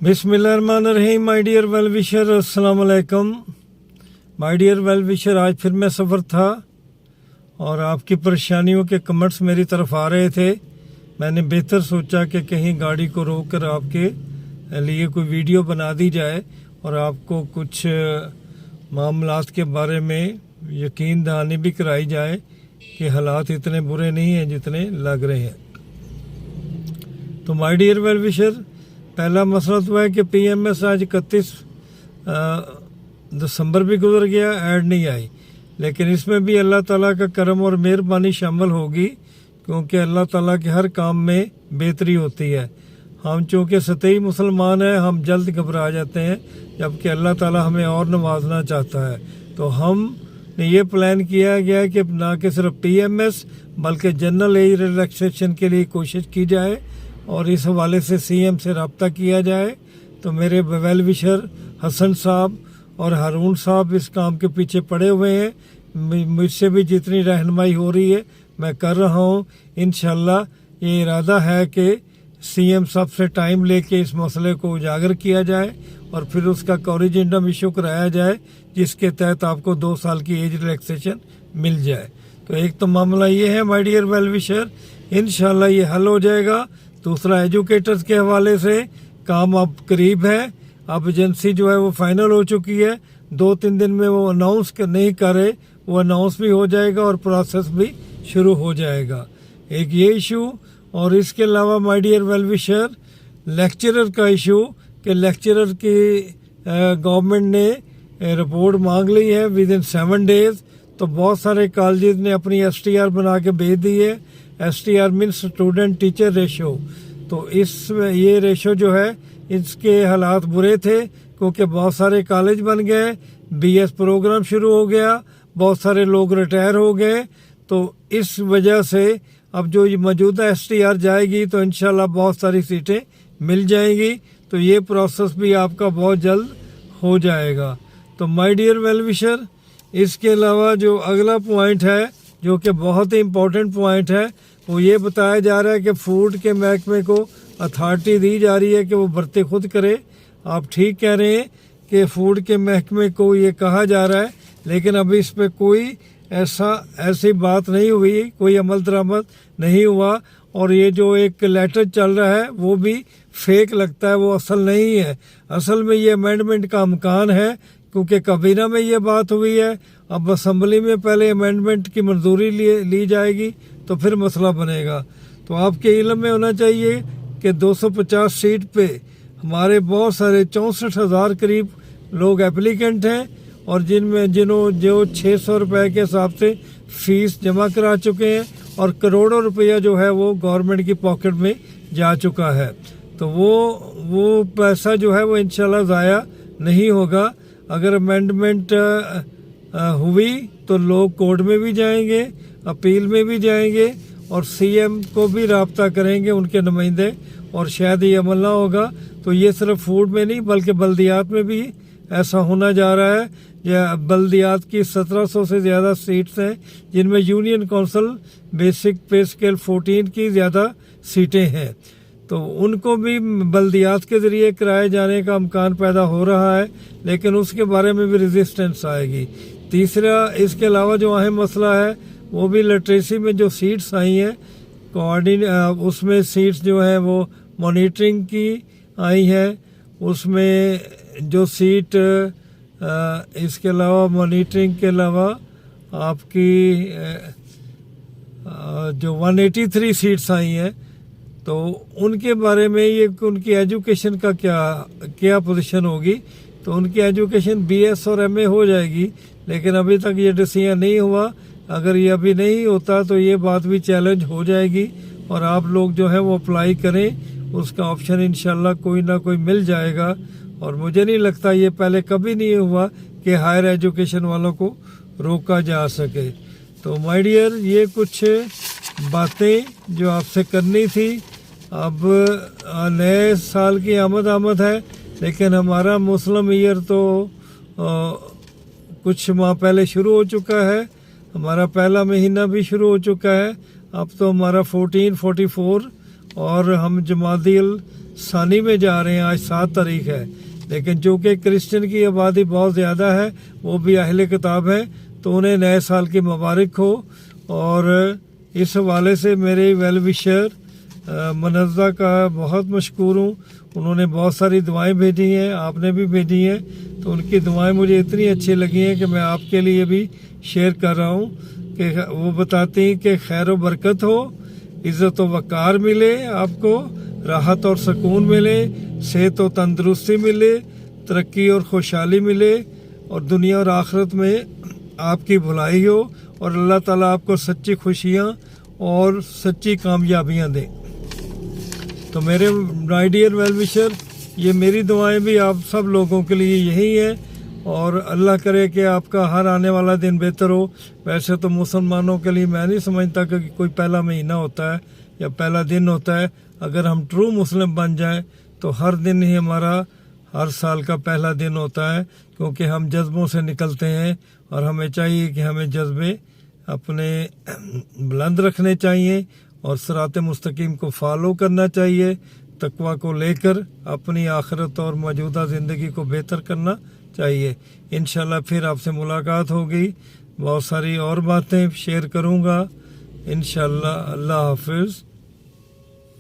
बिस्मिल्लाहिर्रहमानिर्रहीम। My dear well विशर, अस्सलाम वालेकुम। माय डियर वेल विशर, आज फिर मैं सफ़र था और आपकी परेशानियों के कमेंट्स मेरी तरफ आ रहे थे। मैंने बेहतर सोचा कि कहीं गाड़ी को रोक कर आपके लिए कोई वीडियो बना दी जाए और आपको कुछ मामलात के बारे में यकीन दहानी भी कराई जाए कि हालात इतने बुरे नहीं हैं जितने लग रहे हैं। तो माय डियर वेल विशर, पहला मसला तो है कि पीएमएस आज 31 दिसंबर भी गुजर गया, ऐड नहीं आई, लेकिन इसमें भी अल्लाह ताला का करम और मेहरबानी शामिल होगी, क्योंकि अल्लाह ताला के हर काम में बेहतरी होती है। हम चूँकि सतही मुसलमान हैं, हम जल्द घबरा जाते हैं, जबकि अल्लाह ताला हमें और नवाजना चाहता है। तो हमने ये प्लान किया गया कि ना कि सिर्फ पीएमएस बल्कि जनरल एज रिलैक्सेशन के लिए कोशिश की जाए और इस हवाले से सीएम से रब्ता किया जाए। तो मेरे वेल विशर हसन साहब और हारून साहब इस काम के पीछे पड़े हुए हैं। मुझसे भी जितनी रहनुमाई हो रही है मैं कर रहा हूँ। इंशाल्लाह ये इरादा है कि सीएम साहब से टाइम लेके इस मसले को उजागर किया जाए और फिर उसका कोरिजेंडम इशू कराया जाए, जिसके तहत आपको 2 साल की एज रिलैक्सेशन मिल जाए। तो एक तो मामला ये है माय डियर वेल विशर, इंशाल्लाह ये हल हो जाएगा। दूसरा, एजुकेटर्स के हवाले से काम अब करीब है। अब एजेंसी जो है वो फाइनल हो चुकी है। 2-3 दिन में वो अनाउंस नहीं करे, वो अनाउंस भी हो जाएगा और प्रोसेस भी शुरू हो जाएगा। एक ये इशू, और इसके अलावा my dear well wisher lecturer का इशू कि लेक्चरर की गवर्नमेंट ने रिपोर्ट मांग ली है विद इन 7 डेज। तो बहुत सारे कॉलेजेस ने अपनी STR बना के भेज दी है। STR means student teacher ratio. तो ये रेशो जो है इसके हालात बुरे थे, क्योंकि बहुत सारे कॉलेज बन गए, BS प्रोग्राम शुरू हो गया, बहुत सारे लोग रिटायर हो गए। तो इस वजह से अब जो मौजूदा STR जाएगी तो इंशाल्लाह बहुत सारी सीटें मिल जाएंगी। तो ये प्रोसेस भी आपका बहुत जल्द हो जाएगा। तो माय डियर वेल विशर, इसके अलावा जो अगला पॉइंट है जो कि बहुत ही इम्पोर्टेंट पॉइंट है, वो ये बताया जा रहा है कि फूड के महकमे को अथॉरिटी दी जा रही है कि वो भर्ती खुद करे। आप ठीक कह रहे हैं कि फूड के महकमे को ये कहा जा रहा है, लेकिन अभी इस पर कोई ऐसी बात नहीं हुई, कोई अमल दरामद नहीं हुआ। और ये जो एक लेटर चल रहा है वो भी फेक लगता है, वो असल नहीं है। असल में ये अमेंडमेंट का अमकान है, क्योंकि काबीना में ये बात हुई है। अब असम्बली में पहले अमेंडमेंट की मंजूरी ली जाएगी तो फिर मसला बनेगा। तो आपके इल्म में होना चाहिए कि 250 सीट पे हमारे बहुत सारे 64,000 करीब लोग एप्लीकेंट हैं, और जो 600 रुपये के हिसाब से फीस जमा करा चुके हैं और करोड़ों रुपया जो है वो गवर्नमेंट की पॉकेट में जा चुका है। तो वो पैसा जो है वो इंशाल्लाह ज़ाया नहीं होगा। अगर अमेंडमेंट हुई तो लोग कोर्ट में भी जाएंगे, अपील में भी जाएंगे और सीएम को भी राब्ता करेंगे उनके नुमाइंदे, और शायद ये अमल ना होगा। तो ये सिर्फ फूड में नहीं बल्कि बल्दियात में भी ऐसा होना जा रहा है। या बल्दियात की 1700 से ज़्यादा सीट्स हैं, जिनमें यूनियन काउंसिल बेसिक पे स्केल 14 की ज़्यादा सीटें हैं। तो उनको भी बल्दियात के ज़रिए कराए जाने का अमकान पैदा हो रहा है, लेकिन उसके बारे में भी रेजिस्टेंस आएगी। तीसरा, इसके अलावा जो अहम मसला है वो भी लिटरेसी में जो सीट्स आई हैं उसमें सीट्स जो है वो मॉनिटरिंग की आई है। उसमें जो सीट इसके अलावा मॉनिटरिंग के अलावा आपकी जो 183 सीट्स आई हैं, तो उनके बारे में ये उनकी एजुकेशन का क्या पोजीशन होगी। तो उनकी एजुकेशन BS और MA हो जाएगी, लेकिन अभी तक ये डिसीजन नहीं हुआ। अगर ये अभी नहीं होता तो ये बात भी चैलेंज हो जाएगी और आप लोग जो है वो अप्लाई करें, उसका ऑप्शन इंशाल्लाह कोई ना कोई मिल जाएगा। और मुझे नहीं लगता ये पहले कभी नहीं हुआ कि हायर एजुकेशन वालों को रोका जा सके। तो माय डियर, ये कुछ बातें जो आपसे करनी थी। अब नए साल की आमद है, लेकिन हमारा मुस्लिम ईयर तो कुछ माह पहले शुरू हो चुका है। हमारा पहला महीना भी शुरू हो चुका है। अब तो हमारा 1444 और हम जमादिल ثانی میں جا رہے ہیں، آج 7 تاریخ ہے، لیکن چونکہ کرسچن کی آبادی بہت زیادہ ہے، وہ بھی اہل کتاب ہے، تو انہیں نئے سال کی مبارک ہو۔ اور اس حوالے سے میرے ویل وشر منزہ کا بہت مشکور ہوں، انہوں نے بہت ساری دعائیں بھیجی ہیں، آپ نے بھی بھیجی ہیں، تو ان کی دعائیں مجھے اتنی اچھی لگی ہیں کہ میں آپ کے لیے بھی شیئر کر رہا ہوں کہ وہ بتاتی ہیں کہ خیر و برکت ہو، عزت و وقار ملے آپ کو، راحت اور سکون ملے، صحت و تندرستی ملے، ترقی اور خوشحالی ملے، اور دنیا اور آخرت میں آپ کی بھلائی ہو، اور اللہ تعالیٰ آپ کو سچی خوشیاں اور سچی کامیابیاں دیں۔ تو میرے مائی ڈیئر ویل وشر، یہ میری دعائیں بھی آپ سب لوگوں کے لیے یہی ہیں، اور اللہ کرے کہ آپ کا ہر آنے والا دن بہتر ہو۔ ویسے تو مسلمانوں کے لیے میں نہیں سمجھتا کہ کوئی پہلا مہینہ ہوتا ہے یا پہلا دن ہوتا ہے۔ اگر ہم ٹرو مسلم بن جائیں تو ہر دن ہی ہمارا ہر سال کا پہلا دن ہوتا ہے، کیونکہ ہم جذبوں سے نکلتے ہیں، اور ہمیں چاہیے کہ ہمیں جذبے اپنے بلند رکھنے چاہیے، اور صراط مستقیم کو فالو کرنا چاہیے، تقوی کو لے کر اپنی آخرت اور موجودہ زندگی کو بہتر کرنا چاہیے۔ انشاءاللہ پھر آپ سے ملاقات ہوگی، بہت ساری اور باتیں شیئر کروں گا انشاءاللہ۔ اللہ حافظ۔